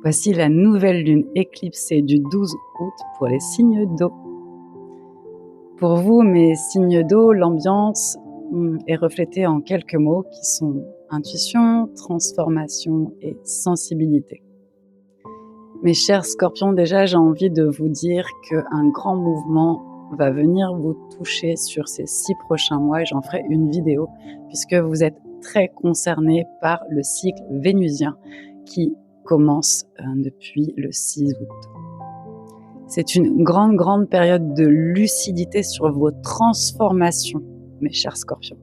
Voici la nouvelle lune éclipsée du 12 août pour les signes d'eau. Pour vous, mes signes d'eau, l'ambiance est reflétée en quelques mots qui sont intuition, transformation et sensibilité. Mes chers scorpions, déjà j'ai envie de vous dire qu'un grand mouvement va venir vous toucher sur ces 6 prochains mois et j'en ferai une vidéo puisque vous êtes très concernés par le cycle vénusien qui commence depuis le 6 août. C'est une grande période de lucidité sur vos transformations, mes chers scorpions.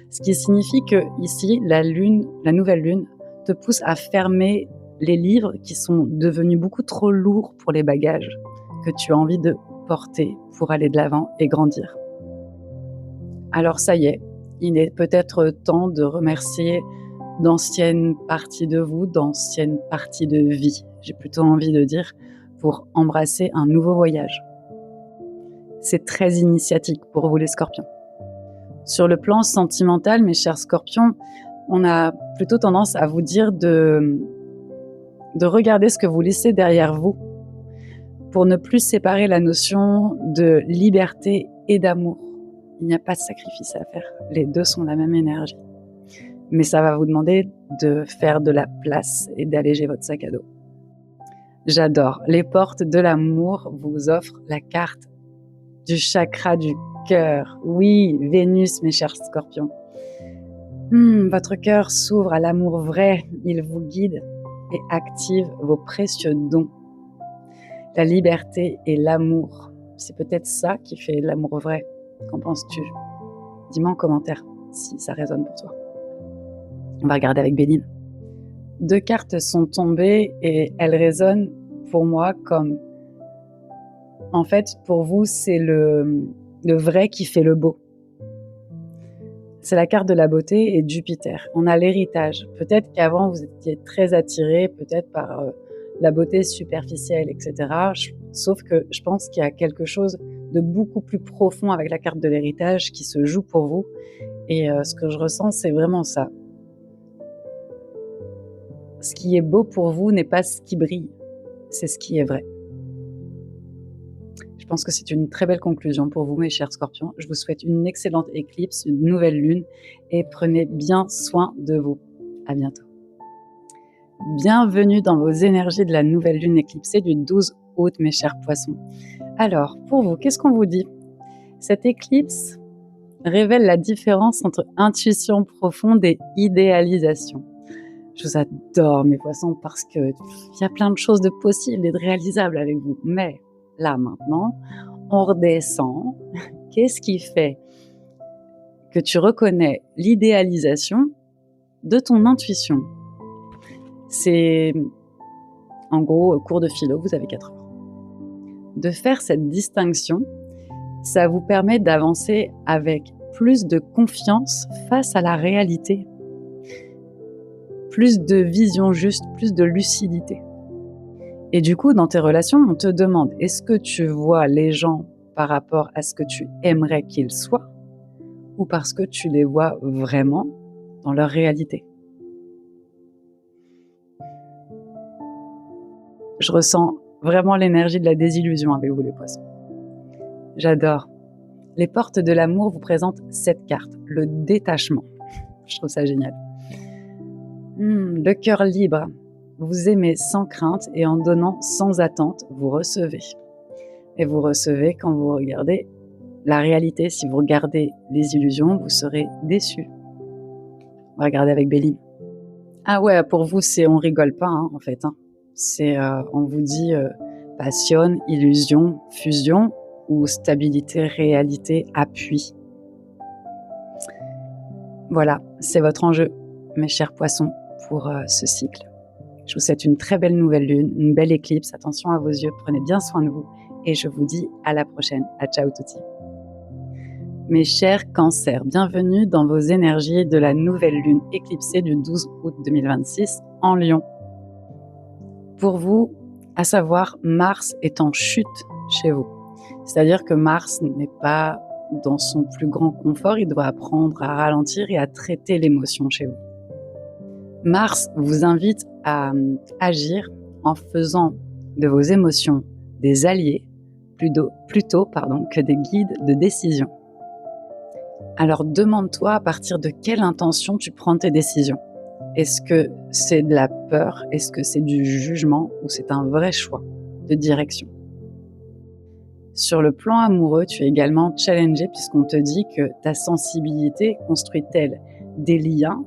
Ce qui signifie que ici, la nouvelle lune, te pousse à fermer les livres qui sont devenus beaucoup trop lourds pour les bagages que tu as envie de porter pour aller de l'avant et grandir. Alors ça y est, il est peut-être temps de remercier d'anciennes parties de vous, d'anciennes parties de vie, j'ai plutôt envie de dire, pour embrasser un nouveau voyage. C'est très initiatique pour vous les scorpions. Sur le plan sentimental, mes chers scorpions, on a plutôt tendance à vous dire de regarder ce que vous laissez derrière vous pour ne plus séparer la notion de liberté et d'amour. Il n'y a pas de sacrifice à faire, les deux sont la même énergie. Mais ça va vous demander de faire de la place et d'alléger votre sac à dos. J'adore. Les portes de l'amour vous offrent la carte du chakra du cœur. Oui, Vénus, mes chers scorpions. Votre cœur s'ouvre à l'amour vrai. Il vous guide et active vos précieux dons. La liberté et l'amour. C'est peut-être ça qui fait l'amour vrai. Qu'en penses-tu? Dis-moi en commentaire si ça résonne pour toi. On va regarder avec Béline. 2 cartes sont tombées et elles résonnent pour moi comme... En fait, pour vous, c'est le vrai qui fait le beau. C'est la carte de la beauté et Jupiter. On a l'héritage. Peut-être qu'avant, vous étiez très attiré, peut-être par la beauté superficielle, etc. Sauf que je pense qu'il y a quelque chose de beaucoup plus profond avec la carte de l'héritage qui se joue pour vous. Et ce que je ressens, c'est vraiment ça. Ce qui est beau pour vous n'est pas ce qui brille, c'est ce qui est vrai. Je pense que c'est une très belle conclusion pour vous, mes chers scorpions. Je vous souhaite une excellente éclipse, une nouvelle lune et prenez bien soin de vous. À bientôt. Bienvenue dans vos énergies de la nouvelle lune éclipsée du 12 août, mes chers poissons. Alors, pour vous, qu'est-ce qu'on vous dit? Cette éclipse révèle la différence entre intuition profonde et idéalisation. Je vous adore, mes poissons, parce qu'il y a plein de choses de possibles et de réalisables avec vous. Mais là, maintenant, on redescend. Qu'est-ce qui fait que tu reconnais l'idéalisation de ton intuition? C'est, en gros, cours de philo, vous avez 4 heures. De faire cette distinction, ça vous permet d'avancer avec plus de confiance face à la réalité. Plus de vision juste, plus de lucidité. Et du coup, dans tes relations, on te demande, est-ce que tu vois les gens par rapport à ce que tu aimerais qu'ils soient ou parce que tu les vois vraiment dans leur réalité? Je ressens vraiment l'énergie de la désillusion avec vous les poissons. J'adore. Les portes de l'amour vous présentent cette carte, le détachement. Je trouve ça génial. Le cœur libre, vous aimez sans crainte et en donnant sans attente, vous recevez. Et vous recevez quand vous regardez la réalité. Si vous regardez les illusions, vous serez déçus. On va regarder avec Béline. Ah ouais, pour vous, on rigole pas en fait. On vous dit passion, illusion, fusion ou stabilité, réalité, appui. Voilà, c'est votre enjeu, mes chers poissons, pour ce cycle. Je vous souhaite une très belle nouvelle lune, une belle éclipse. Attention à vos yeux, prenez bien soin de vous. Et je vous dis à la prochaine. À ciao tutti. Mes chers cancers, bienvenue dans vos énergies de la nouvelle lune éclipsée du 12 août 2026 en Lion. Pour vous, à savoir, Mars est en chute chez vous. C'est-à-dire que Mars n'est pas dans son plus grand confort, il doit apprendre à ralentir et à traiter l'émotion chez vous. Mars vous invite à agir en faisant de vos émotions des alliés plutôt que des guides de décision. Alors demande-toi à partir de quelle intention tu prends tes décisions. Est-ce que c'est de la peur? Est-ce que c'est du jugement? Ou c'est un vrai choix de direction? Sur le plan amoureux, tu es également challengé puisqu'on te dit que ta sensibilité construit-elle des liens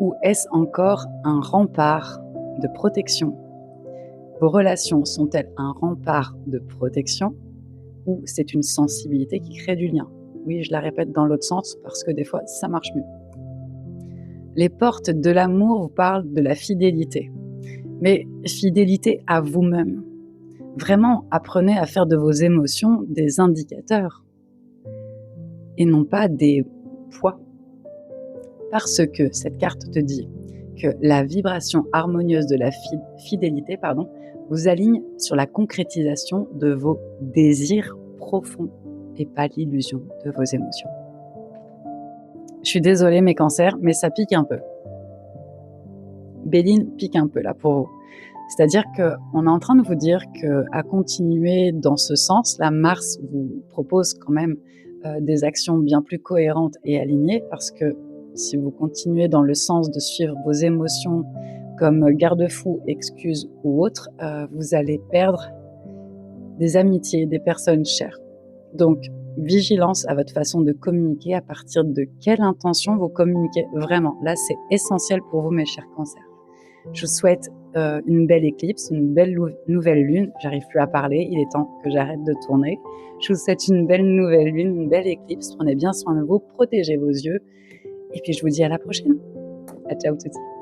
ou est-ce encore un rempart de protection? Vos relations sont-elles un rempart de protection ou c'est une sensibilité qui crée du lien? Oui, je la répète dans l'autre sens parce que des fois, ça marche mieux. Les portes de l'amour vous parlent de la fidélité, mais fidélité à vous-même. Vraiment, apprenez à faire de vos émotions des indicateurs et non pas des poids. Parce que cette carte te dit que la vibration harmonieuse de la fidélité vous aligne sur la concrétisation de vos désirs profonds et pas l'illusion de vos émotions. Je suis désolée mes cancers, mais ça pique un peu. Béline pique un peu là pour vous. C'est-à-dire qu'on est en train de vous dire qu'à continuer dans ce sens, la Mars vous propose quand même des actions bien plus cohérentes et alignées parce que si vous continuez dans le sens de suivre vos émotions comme garde-fou, excuses ou autres, vous allez perdre des amitiés, des personnes chères. Donc, vigilance à votre façon de communiquer, à partir de quelle intention vous communiquez vraiment. Là, c'est essentiel pour vous, mes chers cancers. Je vous souhaite une belle éclipse, une belle nouvelle lune. J'arrive plus à parler, il est temps que j'arrête de tourner. Je vous souhaite une belle nouvelle lune, une belle éclipse. Prenez bien soin de vous, protégez vos yeux. Et puis je vous dis à la prochaine. À ciao tout de suite.